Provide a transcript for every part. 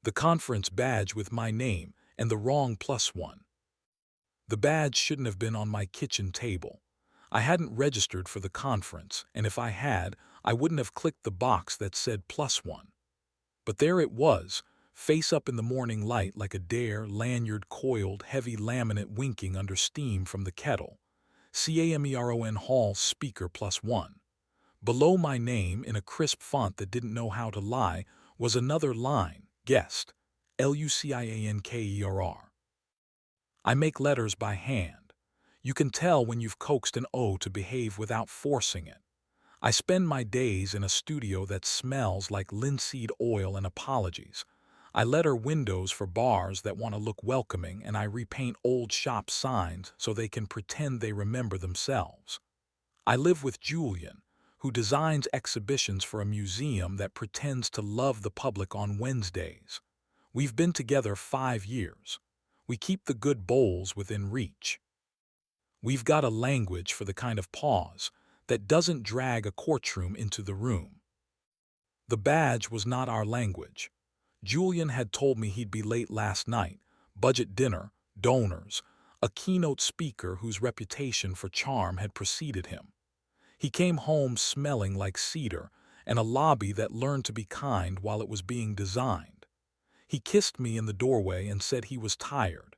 The conference badge with my name and the wrong +1. The badge shouldn't have been on my kitchen table. I hadn't registered for the conference, and if I had, I wouldn't have clicked the box that said +1. But there it was, face up in the morning light like a dare lanyard coiled heavy laminate winking under steam from the kettle. CAMERON Hall speaker +1. Below my name, in a crisp font that didn't know how to lie, was another line, guest, LUCIANKERR. I make letters by hand. You can tell when you've coaxed an O to behave without forcing it. I spend my days in a studio that smells like linseed oil and apologies. I letter windows for bars that want to look welcoming, and I repaint old shop signs so they can pretend they remember themselves. I live with Julian, who designs exhibitions for a museum that pretends to love the public on Wednesdays. We've been together 5 years. We keep the good bowls within reach. We've got a language for the kind of pause that doesn't drag a courtroom into the room. The badge was not our language. Julian had told me he'd be late last night, budget dinner, donors, a keynote speaker whose reputation for charm had preceded him. He came home smelling like cedar and a lobby that learned to be kind while it was being designed. He kissed me in the doorway and said he was tired.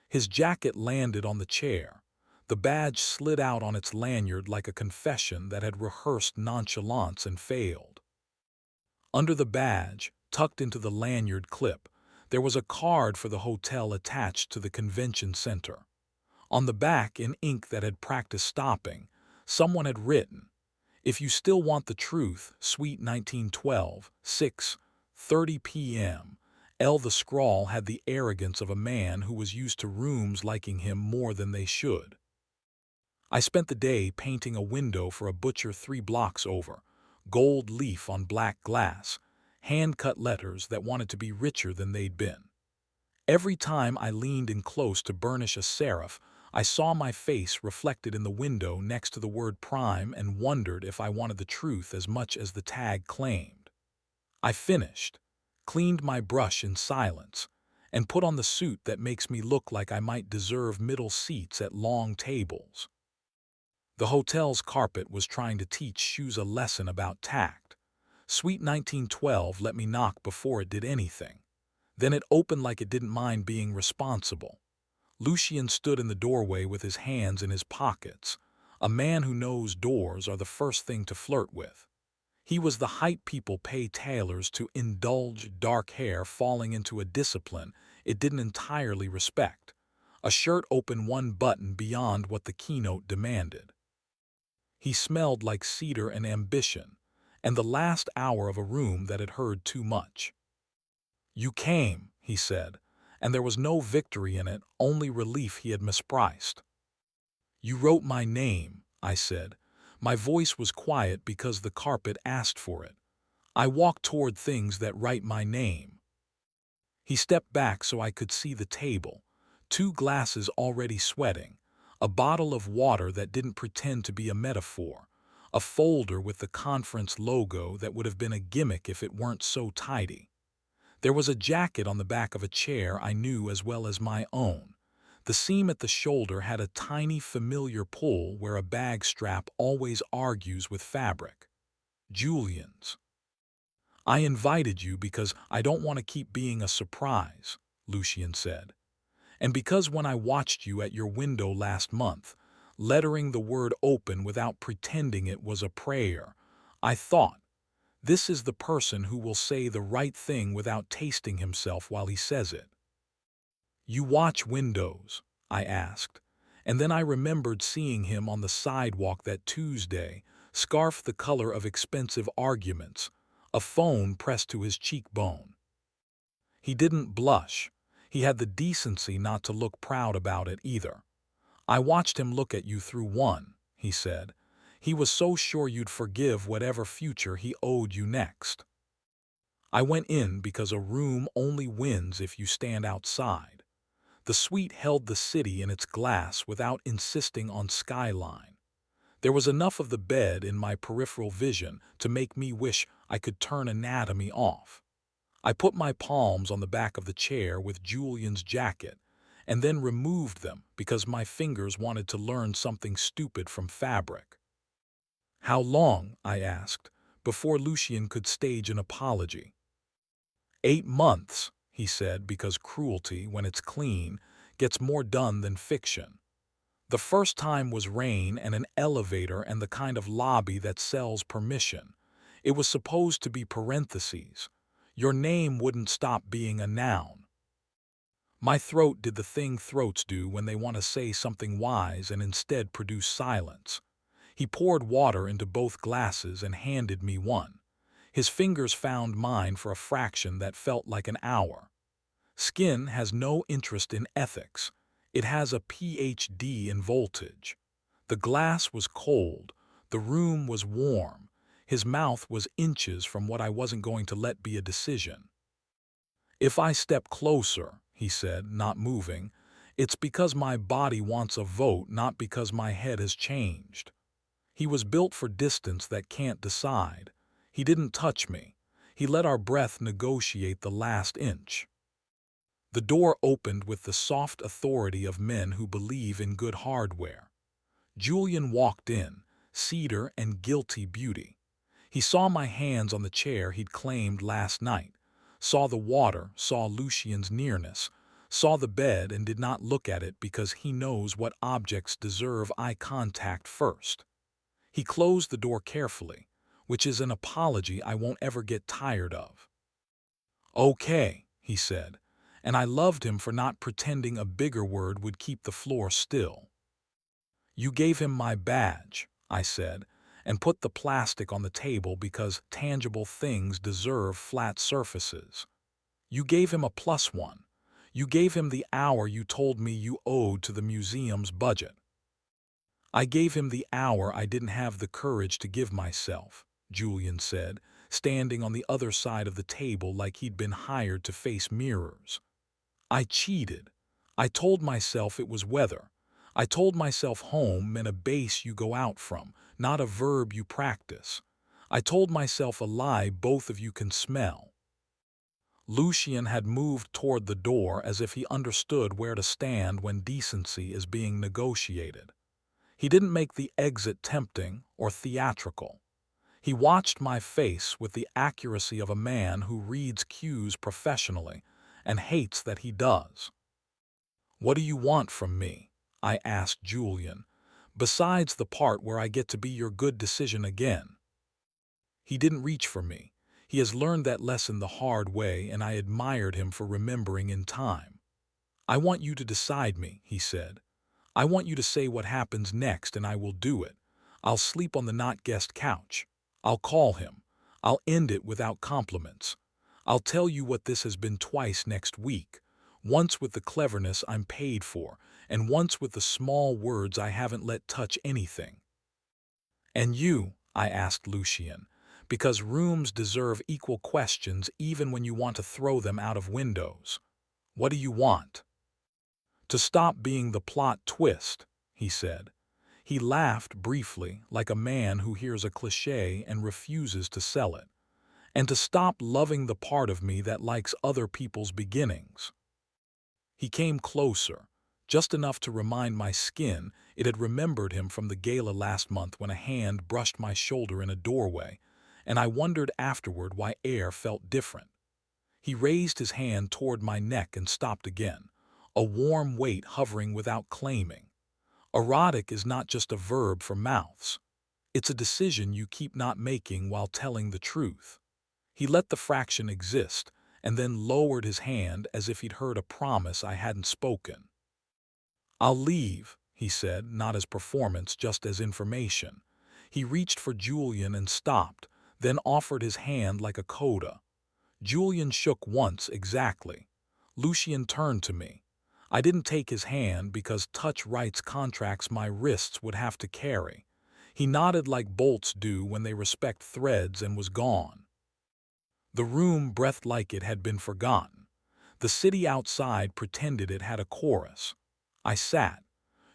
His jacket landed on the chair. The badge slid out on its lanyard like a confession that had rehearsed nonchalance and failed. Under the badge, tucked into the lanyard clip, there was a card for the hotel attached to the convention center. On the back, in ink that had practiced stopping, someone had written, "If you still want the truth, Suite 1912, 6:30 p.m." The scrawl had the arrogance of a man who was used to rooms liking him more than they should. I spent the day painting a window for a butcher 3 blocks over, gold leaf on black glass, hand-cut letters that wanted to be richer than they'd been. Every time I leaned in close to burnish a serif, I saw my face reflected in the window next to the word prime and wondered if I wanted the truth as much as the tag claimed. I finished, cleaned my brush in silence, and put on the suit that makes me look like I might deserve middle seats at long tables. The hotel's carpet was trying to teach shoes a lesson about tact. Suite 1912 let me knock before it did anything. Then it opened like it didn't mind being responsible. Lucian stood in the doorway with his hands in his pockets. A man who knows doors are the first thing to flirt with. He was the height people pay tailors to indulge dark hair falling into a discipline it didn't entirely respect. A shirt open one button beyond what the keynote demanded. He smelled like cedar and ambition, and the last hour of a room that had heard too much. "You came," he said, and there was no victory in it, only relief he had mispriced. "You wrote my name," I said. My voice was quiet because the carpet asked for it. "I walk toward things that write my name." He stepped back so I could see the table, 2 glasses already sweating, a bottle of water that didn't pretend to be a metaphor, a folder with the conference logo that would have been a gimmick if it weren't so tidy. There was a jacket on the back of a chair I knew as well as my own. The seam at the shoulder had a tiny familiar pull where a bag strap always argues with fabric. Julian's. "I invited you because I don't want to keep being a surprise," Lucian said. "And because when I watched you at your window last month, lettering the word open without pretending it was a prayer, I thought, this is the person who will say the right thing without tasting himself while he says it." "You watch windows?" I asked, and then I remembered seeing him on the sidewalk that Tuesday, scarf the color of expensive arguments, a phone pressed to his cheekbone. He didn't blush. He had the decency not to look proud about it either. "I watched him look at you through one," he said. "He was so sure you'd forgive whatever future he owed you next." I went in because a room only wins if you stand outside. The suite held the city in its glass without insisting on skyline. There was enough of the bed in my peripheral vision to make me wish I could turn anatomy off. I put my palms on the back of the chair with Julian's jacket, and then removed them because my fingers wanted to learn something stupid from fabric. "How long?" I asked, before Lucian could stage an apology. 8 months, he said, because cruelty, when it's clean, gets more done than fiction. The first time was rain and an elevator and the kind of lobby that sells permission. It was supposed to be parentheses. Your name wouldn't stop being a noun. My throat did the thing throats do when they want to say something wise and instead produce silence. He poured water into both glasses and handed me one. His fingers found mine for a fraction that felt like an hour. Skin has no interest in ethics. It has a PhD in voltage. The glass was cold. The room was warm. His mouth was inches from what I wasn't going to let be a decision. "If I step closer," he said, not moving, "it's because my body wants a vote, not because my head has changed." He was built for distance that can't decide. He didn't touch me. He let our breath negotiate the last inch. The door opened with the soft authority of men who believe in good hardware. Julian walked in, cedar and guilty beauty. He saw my hands on the chair he'd claimed last night, saw the water, saw Lucian's nearness, saw the bed and did not look at it because he knows what objects deserve eye contact first. He closed the door carefully, which is an apology I won't ever get tired of. "Okay," he said, and I loved him for not pretending a bigger word would keep the floor still. "You gave him my badge," I said, and put the plastic on the table because tangible things deserve flat surfaces. "You gave him a +1. You gave him the hour you told me you owed to the museum's budget." "I gave him the hour I didn't have the courage to give myself," Julian said, standing on the other side of the table like he'd been hired to face mirrors. "I cheated. I told myself it was weather. I told myself home meant a base you go out from, not a verb you practice. I told myself a lie both of you can smell." Lucian had moved toward the door as if he understood where to stand when decency is being negotiated. He didn't make the exit tempting or theatrical. He watched my face with the accuracy of a man who reads cues professionally and hates that he does. "What do you want from me?" I asked Julian, "besides the part where I get to be your good decision again?" He didn't reach for me. He has learned that lesson the hard way, and I admired him for remembering in time. "I want you to decide me," he said. "I want you to say what happens next and I will do it. I'll sleep on the not guest couch. I'll call him. I'll end it without compliments. I'll tell you what this has been twice next week, once with the cleverness I'm paid for, and once with the small words I haven't let touch anything." "And you?" I asked Lucian, because rooms deserve equal questions even when you want to throw them out of windows. "What do you want?" "To stop being the plot twist," he said. He laughed briefly, like a man who hears a cliché and refuses to sell it. "And to stop loving the part of me that likes other people's beginnings." He came closer, just enough to remind my skin it had remembered him from the gala last month when a hand brushed my shoulder in a doorway, and I wondered afterward why air felt different. He raised his hand toward my neck and stopped again, a warm weight hovering without claiming. Erotic is not just a verb for mouths. It's a decision you keep not making while telling the truth. He let the fraction exist, and then lowered his hand as if he'd heard a promise I hadn't spoken. "I'll leave," he said, not as performance, just as information. He reached for Julian and stopped, then offered his hand like a coda. Julian shook once exactly. Lucian turned to me. I didn't take his hand because touch rights contracts my wrists would have to carry. He nodded like bolts do when they respect threads and was gone. The room breathed like it had been forgotten. The city outside pretended it had a chorus. I sat.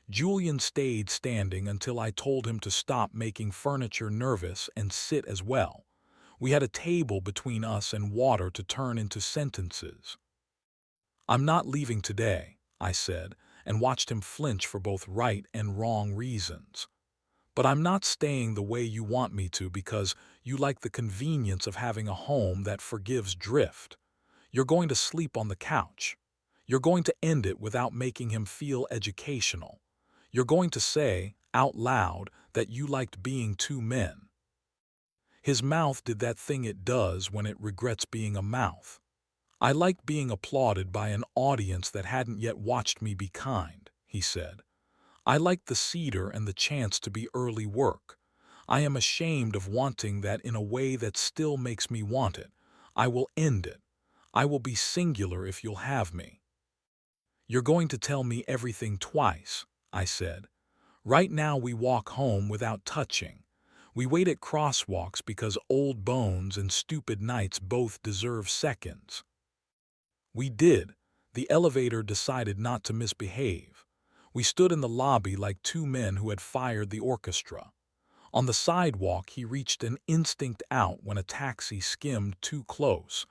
Julian stayed standing until I told him to stop making furniture nervous and sit as well. We had a table between us and water to turn into sentences. "I'm not leaving today," I said, and watched him flinch for both right and wrong reasons. "But I'm not staying the way you want me to because you like the convenience of having a home that forgives drift. You're going to sleep on the couch. You're going to end it without making him feel educational. You're going to say, out loud, that you liked being two men." His mouth did that thing it does when it regrets being a mouth. "I liked being applauded by an audience that hadn't yet watched me be kind," he said. "I liked the cedar and the chance to be early work. I am ashamed of wanting that in a way that still makes me want it. I will end it. I will be singular if you'll have me." "You're going to tell me everything twice," I said. "Right now we walk home without touching. We wait at crosswalks because old bones and stupid nights both deserve seconds." We did. The elevator decided not to misbehave. We stood in the lobby like two men who had fired the orchestra. On the sidewalk, he reached an instinct out when a taxi skimmed too close.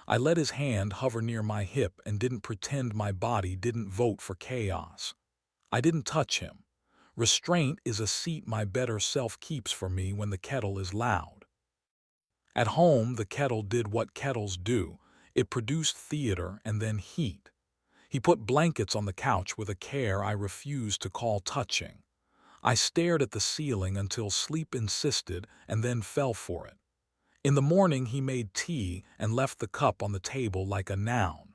I let his hand hover near my hip and didn't pretend my body didn't vote for chaos. I didn't touch him. Restraint is a seat my better self keeps for me when the kettle is loud. At home, the kettle did what kettles do. It produced theater and then heat. He put blankets on the couch with a care I refused to call touching. I stared at the ceiling until sleep insisted and then fell for it. In the morning, he made tea and left the cup on the table like a noun.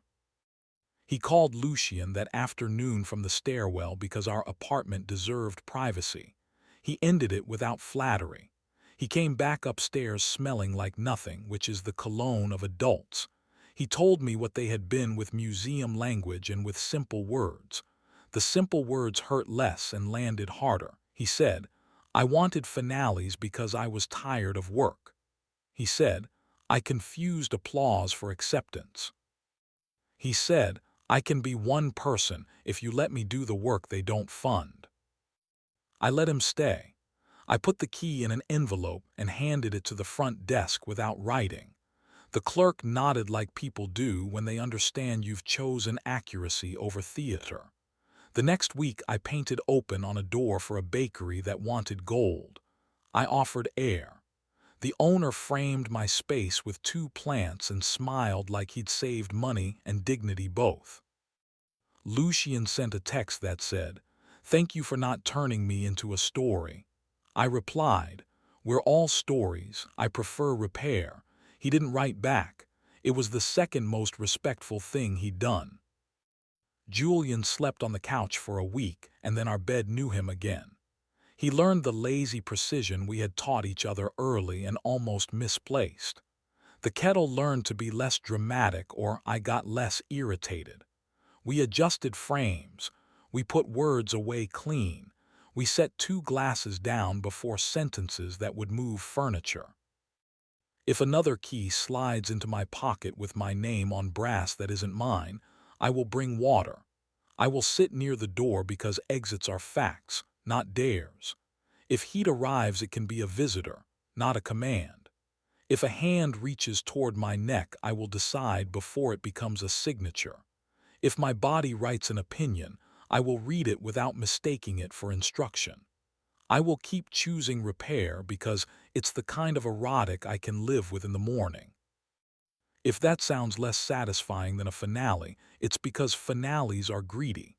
He called Lucien that afternoon from the stairwell because our apartment deserved privacy. He ended it without flattery. He came back upstairs smelling like nothing, which is the cologne of adults. He told me what they had been with museum language and with simple words. The simple words hurt less and landed harder. He said, "I wanted finales because I was tired of work." He said, "I confused applause for acceptance." He said, "I can be one person if you let me do the work they don't fund." I let him stay. I put the key in an envelope and handed it to the front desk without writing. The clerk nodded like people do when they understand you've chosen accuracy over theater. The next week I painted open on a door for a bakery that wanted gold. I offered air. The owner framed my space with two plants and smiled like he'd saved money and dignity both. Lucien sent a text that said, "Thank you for not turning me into a story." I replied, "We're all stories. I prefer repair." He didn't write back. It was the second most respectful thing he'd done. Julian slept on the couch for a week, and then our bed knew him again. He learned the lazy precision we had taught each other early and almost misplaced. The kettle learned to be less dramatic, or I got less irritated. We adjusted frames. We put words away clean. We set two glasses down before sentences that would move furniture. If another key slides into my pocket with my name on brass that isn't mine, I will bring water. I will sit near the door because exits are facts, not dares. If heat arrives, it can be a visitor, not a command. If a hand reaches toward my neck, I will decide before it becomes a signature. If my body writes an opinion, I will read it without mistaking it for instruction. I will keep choosing repair because it's the kind of erotic I can live with in the morning. If that sounds less satisfying than a finale, it's because finales are greedy.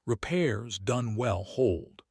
Repairs done well hold.